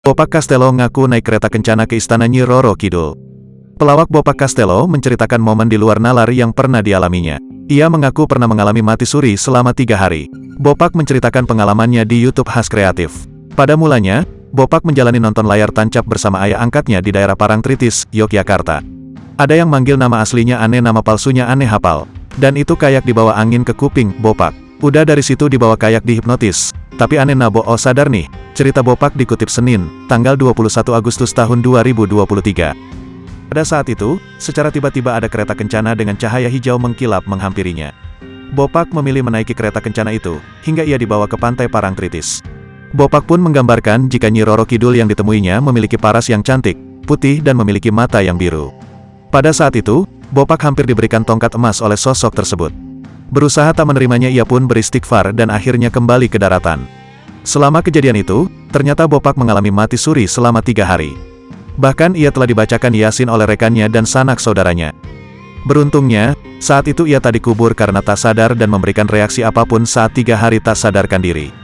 Bopak Castello ngaku naik kereta kencana ke istana Nyi Roro Kidul. Pelawak Bopak Castello menceritakan momen di luar nalar yang pernah dialaminya. Ia mengaku pernah mengalami mati suri selama 3 hari. Bopak menceritakan pengalamannya di YouTube Khas Kreatif. Pada mulanya, Bopak menjalani nonton layar tancap bersama ayah angkatnya di daerah Parangtritis, Yogyakarta. Ada yang manggil nama aslinya aneh, nama palsunya aneh hafal. Dan itu kayak dibawa angin ke kuping Bopak. Udah dari situ dibawa kayak dihipnotis. Tapi aneh nabo sadar nih, cerita Bopak dikutip Senin, tanggal 21 Agustus tahun 2023. Pada saat itu, secara tiba-tiba ada kereta kencana dengan cahaya hijau mengkilap menghampirinya. Bopak memilih menaiki kereta kencana itu, hingga ia dibawa ke pantai Parangtritis. Bopak pun menggambarkan jika Nyi Roro Kidul yang ditemuinya memiliki paras yang cantik, putih dan memiliki mata yang biru. Pada saat itu, Bopak hampir diberikan tongkat emas oleh sosok tersebut. Berusaha tak menerimanya, ia pun beristighfar dan akhirnya kembali ke daratan. Selama kejadian itu, ternyata Bopak mengalami mati suri selama 3 hari. Bahkan ia telah dibacakan Yasin oleh rekannya dan sanak saudaranya. Beruntungnya, saat itu ia tak dikubur karena tak sadar dan memberikan reaksi apapun saat 3 hari tak sadarkan diri.